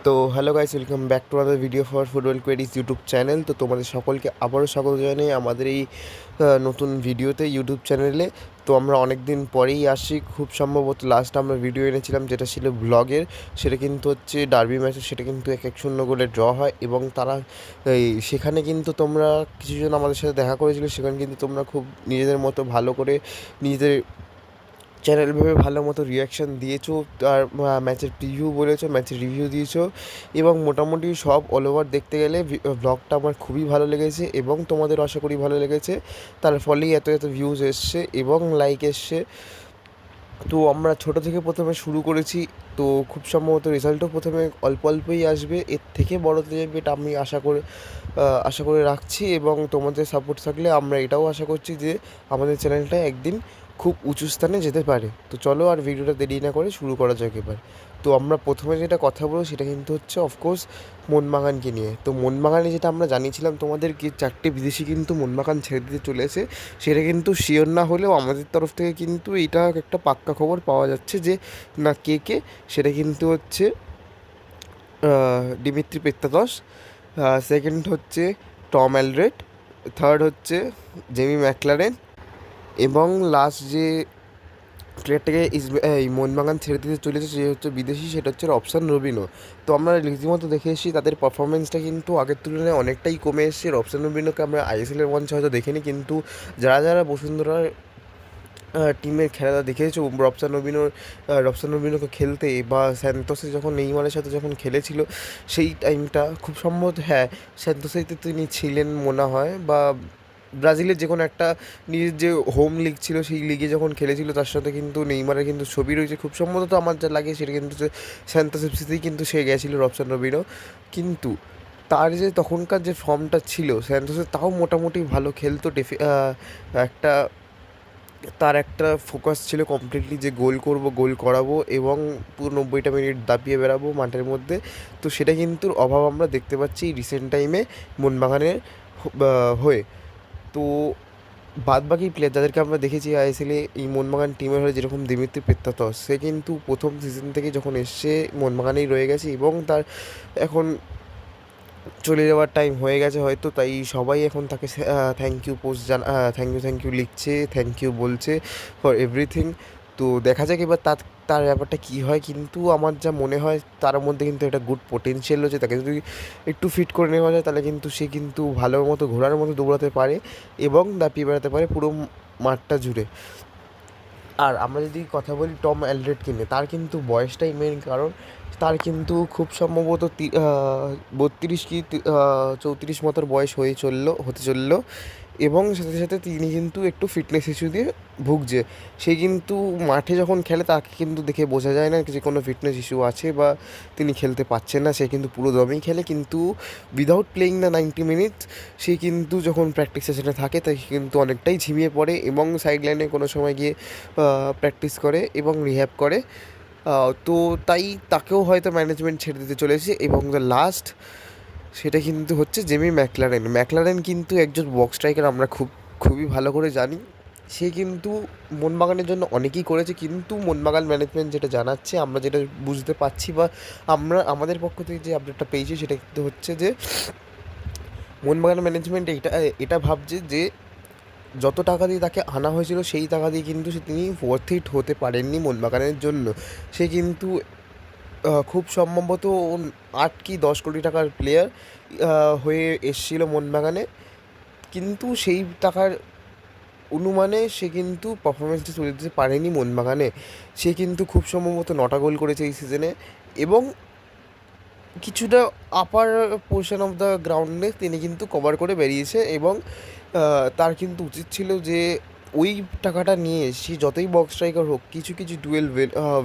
তো hello guys, welcome back to other video for football queries YouTube channel. তো তোমাদের সকলকে আবারও স্বাগত জানাই আমাদের এই নতুন ভিডিওতে ইউটিউব চ্যানেলে। তো আমরা অনেক দিন পরেই আসি, খুব সম্ভবত লাস্ট আমরা ভিডিও এনেছিলাম যেটা ছিল ব্লগের, সেটা কিন্তু হচ্ছে ডার্বি ম্যাচে, সেটা কিন্তু 1-0 গোলে ড্র হয় এবং তারা সেখানে কিন্তু তোমরা কিছুজন আমাদের সাথে দেখা করেছিল, সেখানে কিন্তু তোমরা খুব নিজেদের মতো ভালো করে নিজেদের চ্যানেল ভেবে ভালো মতো রিয়াকশান দিয়েছো, আর ম্যাচের প্রিভিউ বলেছো, ম্যাচের রিভিউ দিয়েছো এবং মোটামুটি সব অল ওভার দেখতে গেলে ব্লগটা আমার খুবই ভালো লেগেছে এবং তোমাদের আশা করি ভালো লেগেছে। তার ফলেই এত এত ভিউজ এসছে এবং লাইক এসছে। তো আমরা ছোটো থেকে প্রথমে শুরু করেছি, তো খুব সম্ভবত রেজাল্টও প্রথমে অল্প অল্পই আসবে, এর থেকে বড়তে যাবে এটা আমি আশা করে রাখছি। এবং তোমাদের সাপোর্ট থাকলে আমরা এটাও আশা করছি যে আমাদের চ্যানেলটা একদিন খুব উঁচু স্থানে যেতে পারে। তো চলো আর ভিডিওটা দেরি না করে শুরু করা যাক এবার। তো আমরা প্রথমে যেটা কথা বলবো সেটা কিন্তু হচ্ছে অফকোর্স মোহনবাগানকে নিয়ে। তো মোহনবাগানে যেটা আমরা জানিয়েছিলাম তোমাদেরকে, 4টে বিদেশি কিন্তু মোহনবাগান ছেড়ে দিতে চলেছে, সেটা কিন্তু শিওর না হলেও আমাদের তরফ থেকে কিন্তু এটা একটা পাক্কা খবর পাওয়া যাচ্ছে যে না, কে সেটা কিন্তু হচ্ছে দিমিত্রি পেত্তাতস, সেকেন্ড হচ্ছে টম অ্যালড্রেট, থার্ড হচ্ছে জেমি ম্যাকলারেন এবং লাস্ট যে প্লেয়ারটাকে এই মোহনবাগান ছেড়ে দিতে চলেছে সে হচ্ছে বিদেশি, সেটা হচ্ছে রবসান রবিনো। তো আমরা রীতিমতো দেখে এসেছি তাদের পারফরমেন্সটা কিন্তু আগের তুলনায় অনেকটাই কমে এসেছে। রবসান রবিনোকে আমরা আইএসএলের মঞ্চে হয়তো দেখিনি, কিন্তু যারা বসুন্ধরার টিমের খেলাটা দেখেছো রবসান রবিনোকে খেলতে, বা স্যান্তোসে যখন নেইমারের সাথে যখন খেলেছিল সেই টাইমটা খুব সম্ভবত, হ্যাঁ স্যান্তোসেতে তিনি ছিলেন মনে হয়, বা ব্রাজিলের যে কোনো একটা নিজের যে হোম লিগ ছিল সেই লিগে যখন খেলেছিল তার সাথে কিন্তু নেইমারের কিন্তু ছবি রয়েছে খুব সম্ভবত। আমার যা লাগে সেটা কিন্তু স্যান্তোস এফসিতেই কিন্তু সে গেছিলো রবসান রবিনো। কিন্তু তার যে তখনকার যে ফর্মটা ছিল স্যান্তোসের, তাও মোটামুটি ভালো খেলতো। একটা তার একটা ফোকাস ছিল কমপ্লিটলি যে গোল করব, গোল করাবো এবং পুরো 90টা মিনিট দাপিয়ে বেড়াবো মাঠের মধ্যে। তো সেটা কিন্তু অভাব আমরা দেখতে পাচ্ছি রিসেন্ট টাইমে মোহনবাগানের হয়ে। তো বাদবাকি প্লেয়ার যাদেরকে আমরা দেখেছি আইএসএলে এই মোহনবাগান টিমের হয়ে, যেরকম দিমিত্রি পেত্তাতস, সে কিন্তু প্রথম সিজন থেকে যখন এসছে মোহনবাগানেই রয়ে গেছে এবং তার এখন চলে যাওয়ার টাইম হয়ে গেছে হয়তো, তাই সবাই এখন তাকে thank you post thank you লিখছে, থ্যাংক ইউ বলছে ফর এভরিথিং। তো দেখা যাক এবার তার তার ব্যাপারটা কী হয়, কিন্তু আমার যা মনে হয় তার মধ্যে কিন্তু একটা গুড পোটেনশিয়াল রয়েছে। তাকে যদি একটু ফিট করে নেওয়া যায় তাহলে কিন্তু সে কিন্তু ভালো মতো ঘোড়ার মতো দৌড়াতে পারে এবং দাপিয়ে বেড়াতে পারে পুরো মাঠটা জুড়ে। আর আমরা যদি কথা বলি টম অ্যালড্রেটকে নিয়ে, তার কিন্তু বয়সটাই মেন কারণ। তার কিন্তু খুব সম্ভবত 32 কি 34 মতোর বয়স হতে চললো এবং সাথে সাথে তিনি কিন্তু একটু ফিটনেস ইস্যু দিয়ে ভুগছে। সে কিন্তু মাঠে যখন খেলে তাকে কিন্তু দেখে বোঝা যায় না যে কোনো ফিটনেস ইস্যু আছে বা তিনি খেলতে পারছেন না। সে কিন্তু পুরো দমেই খেলে, কিন্তু উইদাউট প্লেয়িং দ্য 90 মিনিটস সে কিন্তু যখন প্র্যাকটিস সেশনে থাকে তাকে কিন্তু অনেকটাই ঝিমিয়ে পড়ে এবং সাইড লাইনে কোনো সময় গিয়ে প্র্যাকটিস করে এবং রিহ্যাব করে। তো তাই তাকেও হয়তো ম্যানেজমেন্ট ছেড়ে দিতে চলেছে। এবং দ্য লাস্ট সেটা কিন্তু হচ্ছে জেমি ম্যাকলারেন কিন্তু একজন বক্স স্ট্রাইকার, আমরা খুবই ভালো করে জানি। সে কিন্তু মোহনবাগানের জন্য অনেকই করেছে, কিন্তু মোহনবাগান ম্যানেজমেন্ট যেটা জানাচ্ছে, আমরা যেটা বুঝতে পারছি বা আমাদের পক্ষ থেকে যে আপডেটটা পেয়েছি, সেটা কিন্তু হচ্ছে যে মোহনবাগান ম্যানেজমেন্ট এটা ভাবছে যে যত টাকা দিয়ে তাকে আনা হয়েছিল সেই টাকা দিয়ে কিন্তু তিনি ওয়ার্থ ইট হতে পারেননি মোহনবাগানের জন্য। সে কিন্তু খুব সম্ভবত 8 কি 10 কোটি টাকার প্লেয়ার হয়ে এসেছিল মোহনবাগানে, কিন্তু সেই টাকার অনুমানে সে কিন্তু পারফরমেন্সটা তুলে দিতে পারেনি মোহনবাগানে। সে কিন্তু খুব সম্ভবত 9টা গোল করেছে এই সিজনে এবং কিছুটা আপার পোর্শন অফ দ্য গ্রাউন্ডে তিনি কিন্তু কভার করে বেরিয়েছে এবং তার কিন্তু উচিত ছিল যে ওই টাকাটা নিয়ে সে যতই বক্স স্ট্রাইকার হোক কিছু ডুয়েল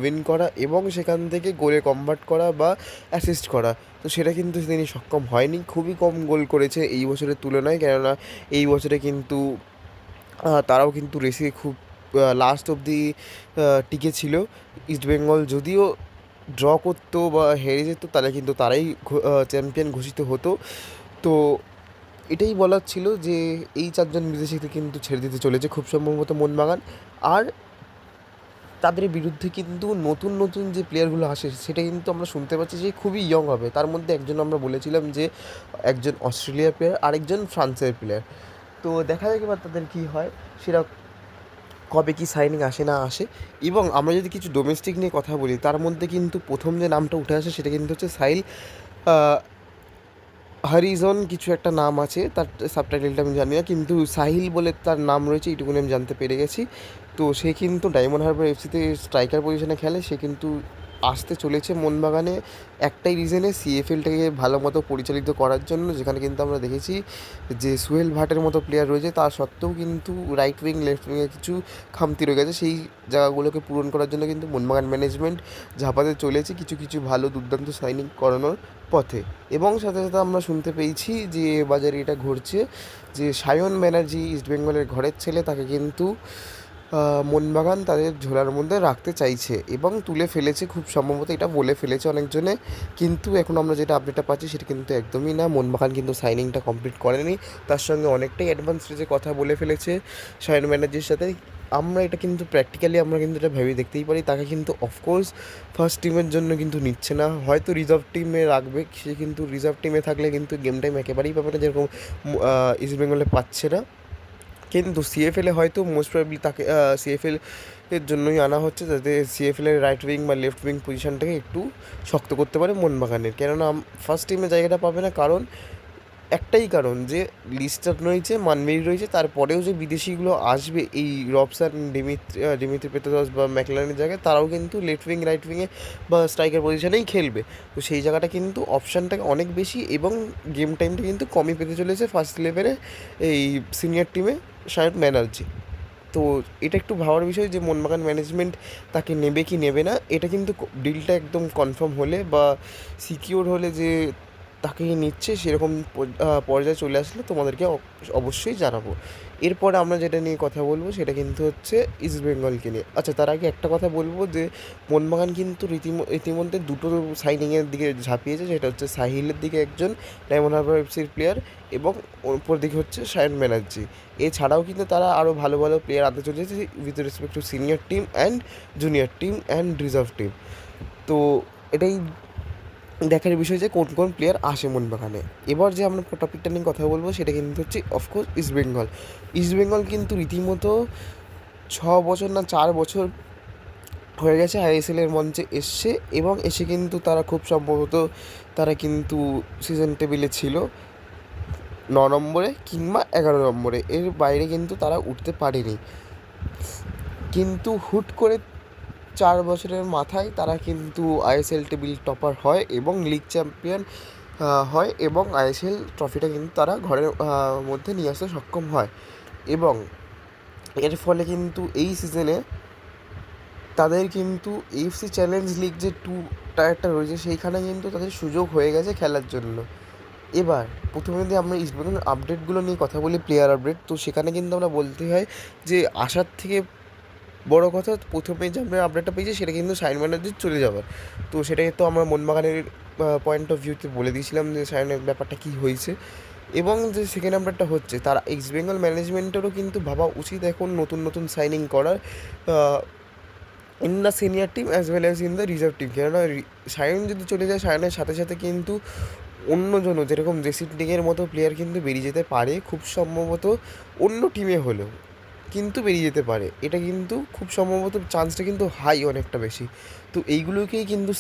উইন করা এবং সেখান থেকে গোলে কনভার্ট করা বা অ্যাসিস্ট করা। তো সেটা কিন্তু তিনি সক্ষম হয়নি, খুবই কম গোল করেছে এই বছরের তুলনায়। কেননা এই বছরে কিন্তু তারাও কিন্তু রেসে খুব লাস্ট অবধি টিকে ছিল। ইস্টবেঙ্গল যদিও ড্র করতো বা হেরে যেত তাহলে কিন্তু তারাই চ্যাম্পিয়ন ঘোষিত হতো। তো এটাই বলার ছিল যে এই 4জন বিদেশিকে কিন্তু ছেড়ে দিতে চলেছে খুব সম্ভবত মোহনবাগান। আর তাদের বিরুদ্ধে কিন্তু নতুন নতুন যে প্লেয়ারগুলো আসে সেটা কিন্তু আমরা শুনতে পাচ্ছি যে খুবই ইয়ং হবে। তার মধ্যে একজন আমরা বলেছিলাম যে একজন অস্ট্রেলিয়ার প্লেয়ার, আরেকজন ফ্রান্সের প্লেয়ার। তো দেখা যাক এবার তাদের কী হয়, সেটা কবে কী সাইনিং আসে না আসে। এবং আমরা যদি কিছু ডোমেস্টিক নিয়ে কথা বলি, তার মধ্যে কিন্তু প্রথম যে নামটা উঠে আসে সেটা কিন্তু হচ্ছে সাহিল হরিজন, কিছু একটা নাম আছে, তার সাবটাইটেলটা আমি জানি না, কিন্তু সাহিল বলে তার নাম রয়েছে, এইটুকুনি আমি জানতে পেরে গেছি। তো সে কিন্তু ডায়মন্ড হারবার এফসিতে স্ট্রাইকার পজিশনে খেলে। সে কিন্তু আসতে চলেছে মোহনবাগানে একটাই রিজনে, সিএফএলটাকে ভালো মতো পরিচালিত করার জন্য, যেখানে কিন্তু আমরা দেখেছি যে সুহেল ভাটের মতো প্লেয়ার রয়েছে, তা সত্ত্বেও কিন্তু রাইট উইং লেফট উইংয়ে কিছু খামতি রয়ে গেছে। সেই জায়গাগুলোকে পূরণ করার জন্য কিন্তু মোহনবাগান ম্যানেজমেন্ট ঝাঁপাতে চলেছে কিছু কিছু ভালো দুর্দান্ত সাইনিং করানোর পথে। এবং সাথে সাথে আমরা শুনতে পেয়েছি যে বাজারে এটা ঘটছে যে সায়ন ব্যানার্জি, ইস্টবেঙ্গলের ঘরের ছেলে, তাকে কিন্তু মোহনবাগান তাদের ঝোলার মধ্যে রাখতে চাইছে এবং তুলে ফেলেছে, খুব সম্ভবত এটা বলে ফেলেছে অনেকজনে। কিন্তু এখন আমরা যেটা আপডেটটা পাচ্ছি সেটা কিন্তু একদমই না, মোহনবাগান কিন্তু সাইনিংটা কমপ্লিট করেনি, তার সঙ্গে অনেকটাই অ্যাডভান্স স্টেজে কথা বলে ফেলেছে সায়ন ব্যানার্জির সাথে। আমরা এটা কিন্তু প্র্যাকটিক্যালি আমরা কিন্তু এটা ভেবে দেখতেই পারি, তাকে কিন্তু অফকোর্স ফার্স্ট টিমের জন্য কিন্তু নিচ্ছে না, হয়তো রিজার্ভ টিমে রাখবে। সে কিন্তু রিজার্ভ টিমে থাকলে কিন্তু গেম টাইম একেবারেই পাবে না, যেরকম ইস্টবেঙ্গলে পাচ্ছে না। কিন্তু সিএফএলে হয়তো মোস্ট প্রবাবলি তাকে সিএফএল এর জন্যই আনা হচ্ছে, যাতে সিএফএলের রাইট উইং বা লেফট উইং পজিশনটাকে একটু শক্ত করতে পারে মোহনবাগানের। কেননা ফার্স্ট টিমে জায়গাটা পাবে না, কারণ একটাই কারণ যে লিস্টার রয়েছে, মানমেরি রয়েছে, তারপরেও যে বিদেশিগুলো আসবে এই রবসান, ডিমিত্রি পেত্রাস বা ম্যাকলারেনের জায়গায়, তারাও কিন্তু লেফট উইং রাইট উইংয়ে বা স্ট্রাইকার পজিশনেই খেলবে। তো সেই জায়গাটা কিন্তু অপশানটাকে অনেক বেশি এবং গেম টাইমটা কিন্তু কমই পেতে চলেছে ফার্স্ট ইলেভেনে এই সিনিয়র টিমে সায়ন ব্যানার্জি। তো এটা একটু ভাবার বিষয় যে মোহনবাগান ম্যানেজমেন্ট তাকে নেবে কি নেবে না। এটা কিন্তু ডিলটা একদম কনফার্ম হলে বা সিকিওর হলে যে তাকে নিচ্ছে, সেরকম পর্যায়ে চলে আসলে তোমাদেরকে অবশ্যই জানাবো। এরপরে আমরা যেটা নিয়ে কথা বলবো সেটা কিন্তু হচ্ছে ইস্টবেঙ্গলকে নিয়ে। আচ্ছা, তার আগে একটা কথা বলবো যে মোহনবাগান কিন্তু ইতিমধ্যে দুটো সাইনিংয়ের দিকে ঝাঁপিয়েছে, সেটা হচ্ছে সাহিলের দিকে একজন ডায়মন্ড হারবার এফসির প্লেয়ার এবং ওপর দিকে হচ্ছে সায়ন ব্যানার্জি। এছাড়াও কিন্তু তারা আরও ভালো ভালো প্লেয়ার আনতে চলেছে with respect to senior team and junior team and reserve team. তো এটাই দেখার বিষয় যে কোন কোন প্লেয়ার আসে মোহনবাগানে। এবার যে আমরা টপিকটা নিয়ে কথা বলবো সেটা কিন্তু হচ্ছে অফকোর্স ইস্টবেঙ্গল। ইস্টবেঙ্গল কিন্তু রীতিমতো 6 বছর না 4 বছর হয়ে গেছে আইএসএলের মঞ্চে এসছে, এবং এসে কিন্তু তারা খুব সম্ভবত তারা কিন্তু সিজন টেবিলে ছিল 9 নম্বরে কিংবা 11 নম্বরে, এর বাইরে কিন্তু তারা উঠতে পারেনি। কিন্তু হুট করে 4 বছরের মাথায় তারা কিন্তু আইএসএল টেবিল টপার হয় এবং লিগ চ্যাম্পিয়ন হয়, এবং আইএসএল ট্রফিটা কিন্তু তারা ঘরের মধ্যে নিয়ে আসতে সক্ষম হয়। এবং এর ফলে কিন্তু এই সিজনে তাদের কিন্তু এএফসি চ্যালেঞ্জ লিগ যে 2 টায়ারটা রয়েছে সেইখানে কিন্তু তাদের সুযোগ হয়ে গেছে খেলার জন্য। এবার প্রথমে যদি আমরা ইস্টবেঙ্গল আপডেটগুলো নিয়ে কথা বলি, প্লেয়ার আপডেট, তো সেখানে কিন্তু আমরা বলতে হয় যে আসার থেকে বড় কথা প্রথমে যে আমরা আপডেটটা পেয়েছি সেটা কিন্তু সায়ন ব্যানার্জির চলে যাওয়ার। তো সেটাই তো আমরা মোহনবাগানের পয়েন্ট অফ ভিউতে বলে দিয়েছিলাম যে সায়নের ব্যাপারটা কী হয়েছে। এবং যে সেকেন্ড আপডেটটা হচ্ছে, তারা ইস্টবেঙ্গল ম্যানেজমেন্টেরও কিন্তু ভাবা উচিত এখন নতুন নতুন সাইনিং করার in the senior team as well as in the reserve team. কেননা সায়ন যদি চলে যায়, সায়নের সাথে সাথে কিন্তু অন্যজনও যেরকম জেসি ডিংয়ের মতো প্লেয়ার কিন্তু বেরিয়ে যেতে পারে, খুব সম্ভবত অন্য টিমে হলেও কিন্তু বেরিয়ে যেতে পারে। এটা কিন্তু খুব সম্ভবত চান্সটা কিন্তু হাই অনেকটা বেশি। তো এইগুলোকেই কিন্তু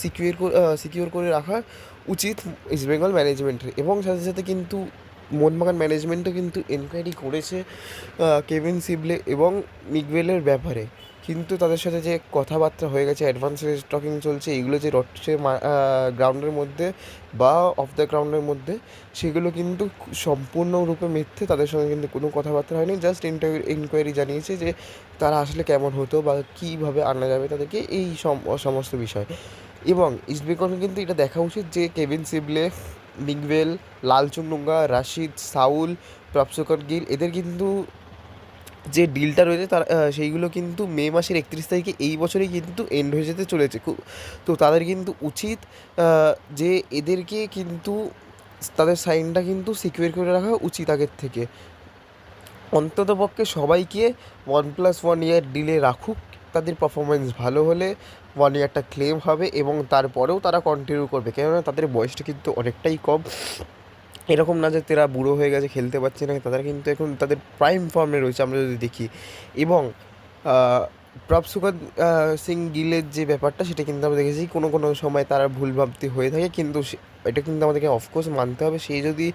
সিকিওর করে রাখা উচিত ইস্টবেঙ্গল ম্যানেজমেন্টের। এবং সাথে সাথে কিন্তু মোহনবাগান ম্যানেজমেন্টও কিন্তু এনকোয়ারি করেছে কেভিন সিবলে এবং মিগুয়েলের ব্যাপারে। কিন্তু তাদের সাথে যে কথাবার্তা হয়ে গেছে, অ্যাডভান্স টকিং চলছে, এগুলো যে রটছে গ্রাউন্ডের মধ্যে বা অফ দ্য গ্রাউন্ডের মধ্যে, সেগুলো কিন্তু সম্পূর্ণরূপে মিথ্যে। তাদের সঙ্গে কিন্তু কোনো কথাবার্তা হয়নি, জাস্ট ইনকোয়ারি জানিয়েছে যে তারা আসলে কেমন হতো বা কীভাবে আনা যাবে তাদেরকে, এই সমস্ত বিষয়। এবং ইস্টবেঙ্গল কিন্তু এটা দেখা উচিত যে Kevin সিবলে, Miguel, লালচুং নোঙ্গা, Rashid, Saul, প্রফসকর Gill, এদের কিন্তু যে ডিলটা রয়েছে তার সেইগুলো কিন্তু মে মাসের 31 তারিখে এই বছরেই কিন্তু এন্ড হয়ে যেতে চলেছে। তো তাদের কিন্তু উচিত যে এদেরকে কিন্তু তাদের সাইনটা কিন্তু সিকিউর করে রাখা উচিত আগের থেকে। অন্ততপক্ষে সবাইকে 1+1 ইয়ার ডিলে রাখুক, তাদের পারফরমেন্স ভালো হলে 1 ইয়ারটা ক্লেম হবে এবং তারপরেও তারা কন্টিনিউ করবে, কেননা তাদের বয়সটা কিন্তু অনেকটাই কম। এরকম না যে তারা বুড়ো হয়ে গেছে খেলতে পারছে না, তারা কিন্তু এখন তাদের প্রাইম ফর্মে রয়েছে আমরা যদি দেখি। এবং প্রভসুকার সিং গিলের যে ব্যাপারটা সেটা কিন্তু আমরা দেখেছি কোনো কোনো সময় তারা ভুল ভাবতে হয়ে থাকে, কিন্তু এটা কিন্তু আমাদেরকে অফকোর্স মানতে হবে, সেই যদি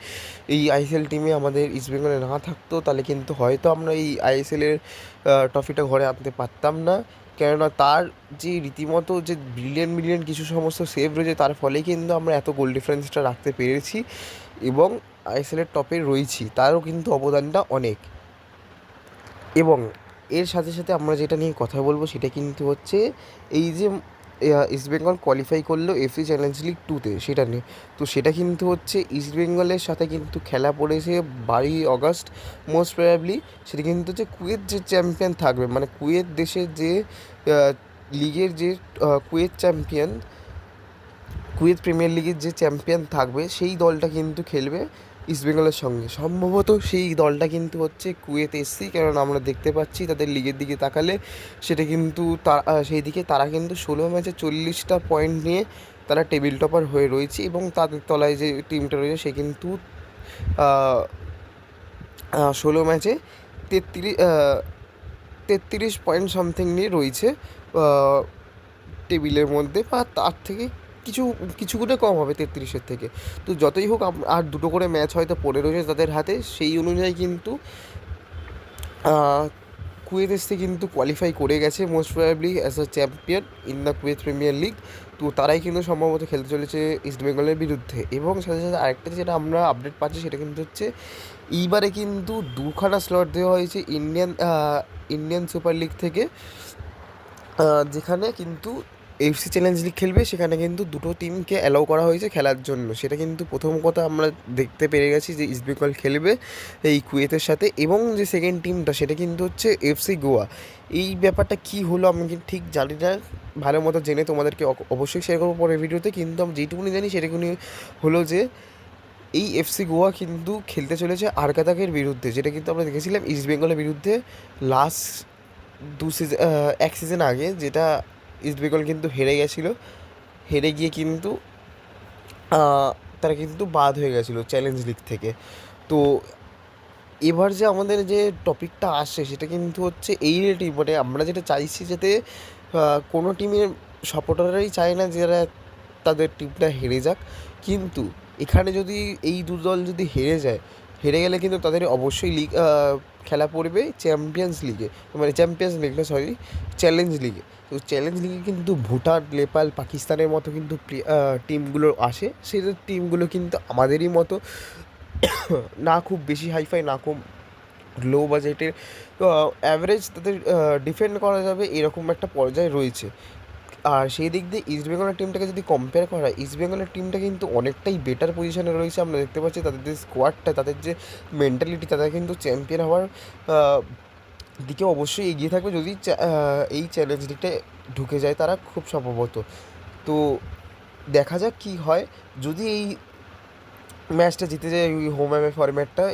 এই আইএসএল টিমে আমাদের ইস্টবেঙ্গলে না থাকতো তাহলে কিন্তু হয়তো আমরা এই আইএসএলের ট্রফিটা ঘরে আনতে পারতাম না। কেননা তার যে রীতিমতো যে ব্রিলিয়ান্ট ব্রিলিয়ান্ট কিছু সমস্ত সেভ রয়েছে, তার ফলেই কিন্তু আমরা এত গোল ডিফারেন্সটা রাখতে পেরেছি এবং আইএসএলের টপে রয়েছি, তারও কিন্তু অবদানটা অনেক। এবং এর সাথে সাথে আমরা যেটা নিয়ে কথা বলবো সেটা কিন্তু হচ্ছে এই যে ইস্টবেঙ্গল কোয়ালিফাই করলো এফসি চ্যালেঞ্জ লিগ 2-তে, সেটা নিয়ে। তো সেটা কিন্তু হচ্ছে ইস্টবেঙ্গলের সাথে কিন্তু খেলা পড়েছে 12 আগস্ট মোস্ট প্রবাবলি। সেটা কিন্তু হচ্ছে কুয়েত যে চ্যাম্পিয়ন থাকবে, মানে কুয়েত দেশের যে লিগের যে কুয়েত চ্যাম্পিয়ন, কুয়েত প্রিমিয়ার লিগের যে চ্যাম্পিয়ন থাকবে সেই দলটা কিন্তু খেলবে ইস্টবেঙ্গলের সঙ্গে। সম্ভবত সেই দলটা কিন্তু হচ্ছে কুয়েত এসসি, কারণ আমরা দেখতে পাচ্ছি তাদের লিগের দিকে তাকালে সেটা কিন্তু সেই দিকে তারা কিন্তু 16 ম্যাচে 40টা পয়েন্ট নিয়ে তারা টেবিল টপার হয়ে রয়েছে এবং তাদের তলায় যে টিমটা রয়েছে সে কিন্তু 16 ম্যাচে 33 পয়েন্ট সামথিং নিয়ে রয়েছে টেবিলের মধ্যে, বা তার থেকে কিছু কিছু গুণে কম হবে 33-এর থেকে। তো যতই হোক আর দুটো করে ম্যাচ হয়তো পড়ে রয়েছে তাদের হাতে, সেই অনুযায়ী কিন্তু কুয়েত এসসি কিন্তু কোয়ালিফাই করে গেছে most probably as a champion in the Kuwait premier league. তো তারাই কিন্তু সম্ভবত খেলতে চলেছে ইস্টবেঙ্গলের বিরুদ্ধে। এবং সাথে সাথে আরেকটা যেটা আমরা আপডেট পাচ্ছি সেটা কিন্তু হচ্ছে এইবারে কিন্তু 2খানা স্লট দেওয়া হয়েছে ইন্ডিয়ান সুপার লিগ থেকে, যেখানে কিন্তু এফসি চ্যালেঞ্জ লিগ খেলবে, সেখানে কিন্তু দুটো টিমকে অ্যালাউ করা হয়েছে খেলার জন্য। সেটা কিন্তু প্রথম কথা আমরা দেখতে পেরে গেছি যে ইস্টবেঙ্গল খেলবে এই কুয়েতের সাথে, এবং যে সেকেন্ড টিমটা সেটা কিন্তু হচ্ছে এফসি গোয়া। এই ব্যাপারটা কী হলো আমি কিন্তু ঠিক জানি না, ভালো মতো জেনে তোমাদেরকে অবশ্যই শেয়ার করবো পরের ভিডিওতে। কিন্তু আমি যেটুকুনি জানি সেটুকুনি হলো যে এই এফসি গোয়া কিন্তু খেলতে চলেছে আরকাতাকের বিরুদ্ধে, যেটা কিন্তু আমরা দেখেছিলাম ইস্টবেঙ্গলের বিরুদ্ধে লাস্ট 1 সিজন আগে, যেটা ইস্টবেঙ্গল কিন্তু হেরে গেছিলো। হেরে গিয়ে কিন্তু তারা কিন্তু বাদ হয়ে গেছিলো চ্যালেঞ্জ লিগ থেকে। তো এবার যে আমাদের যে টপিকটা আসে সেটা কিন্তু হচ্ছে এই টিম, মানে আমরা যেটা চাইছি যাতে কোনো টিমের সাপোর্টাররাই চায় না যারা তাদের টিমটা হেরে যাক, কিন্তু এখানে যদি এই দু দল যদি হেরে গেলে কিন্তু তাদের অবশ্যই লিগ খেলা পড়বে চ্যাম্পিয়ন্স লিগে, মানে চ্যাম্পিয়ন্স লিগ না সরি, চ্যালেঞ্জ লিগে। তো চ্যালেঞ্জ লিগে কিন্তু ভুটান, নেপাল, পাকিস্তানের মতো কিন্তু টিমগুলো আসে, সেই টিমগুলো কিন্তু আমাদেরই মতো না খুব বেশি হাইফাই না খুব লো বাজেটের, অ্যাভারেজ তাদের ডিফেন্ড করা যাবে এরকম একটা পর্যায়ে রয়েছে। আর সেই দিক দিয়ে ইস্টবেঙ্গলের টিমটাকে যদি কম্পেয়ার করা হয়, ইস্টবেঙ্গলের টিমটা কিন্তু অনেকটাই বেটার পজিশনে রয়েছে। আমরা দেখতে পাচ্ছি তাদের যে স্কোয়াডটা, তাদের যে মেন্টালিটি, তাদের কিন্তু চ্যাম্পিয়ন হওয়ার দিকে অবশ্যই এগিয়ে থাকবে যদি এই চ্যালেঞ্জ লিগটায় ঢুকে যায় তারা খুব সম্ভবত। তো দেখা যাক কী হয়। যদি এই ম্যাচটা জিতে যায় ওই হোম অ্যাওয়ে ফরম্যাটটা,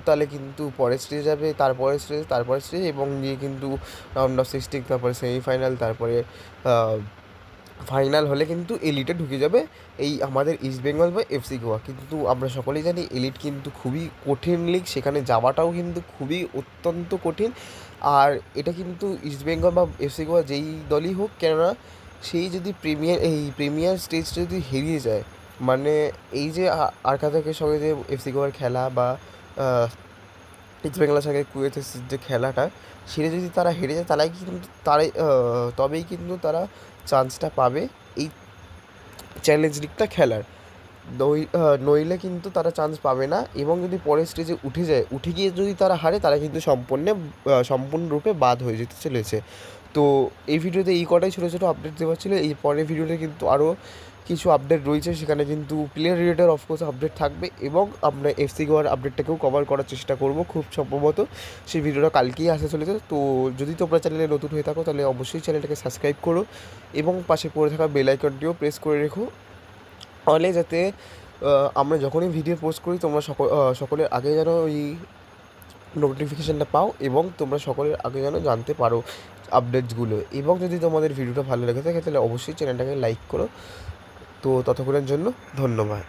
তাহলে কিন্তু পরের স্টেজে যাবে, তারপরের স্টেজ এবং গিয়ে কিন্তু রাউন্ড অফ 16, তারপরে সেমিফাইনাল, তারপরে ফাইনাল হলে কিন্তু এলিটে ঢুকে যাবে এই আমাদের ইস্টবেঙ্গল বা এফসি গোয়া। কিন্তু আমরা সকলেই জানি এলিট কিন্তু খুবই কঠিন লিগ, সেখানে যাওয়াটাও কিন্তু খুবই অত্যন্ত কঠিন। আর এটা কিন্তু ইস্টবেঙ্গল বা এফসি গোয়া যেই দলই হোক কেননা, সেই যদি প্রিমিয়ার স্টেজটা যদি হেরিয়ে যায়, মানে এই যে আরকাতাকের সঙ্গে যে এফসি গোয়ার খেলা বা ইস্টবেঙ্গলের সঙ্গে কুয়েতের যে খেলাটা, সেটা যদি তারা হেরে যায় তাহলে কিন্তু তবেই কিন্তু তারা চান্সটা পাবে এই চ্যালেঞ্জ লিগটা খেলার। নইলে কিন্তু তারা চান্স পাবে না। এবং যদি পরের স্টেজে উঠে গিয়ে যদি তারা হারে, তারা কিন্তু সম্পূর্ণরূপে বাদ হয়ে যেতে চলেছে। তো এই ভিডিওতে এই কটাই ছোটো ছোটো আপডেট দেওয়া ছিল। এই পরের ভিডিওতে কিন্তু আরও কিছু আপডেট রয়েছে, সেখানে কিন্তু প্লেয়ার রিলেটেড অফকোর্স আপডেট থাকবে এবং আমরা এফসি গোয়ার আপডেটটাকেও কভার করার চেষ্টা করব খুব সম্ভবত। সেই ভিডিওটা কালকেই আসতে চলেছে। তো যদি তোমরা চ্যানেলে নতুন হয়ে থাকো তাহলে অবশ্যই চ্যানেলটাকে সাবস্ক্রাইব করো এবং পাশে পড়ে থাকা বেল আইকনটিও প্রেস করে রেখো, তাহলে যাতে আমরা যখনই ভিডিও পোস্ট করি তোমরা সকলের আগে যেন ওই নোটিফিকেশানটা পাও এবং তোমরা সকলের আগে যেন জানতে পারো আপডেটসগুলো। এবং যদি তোমাদের ভিডিওটা ভালো লেগে থাকে তাহলে অবশ্যই চ্যানেলটাকে লাইক করো। তো ততক্ষণের জন্য ধন্যবাদ।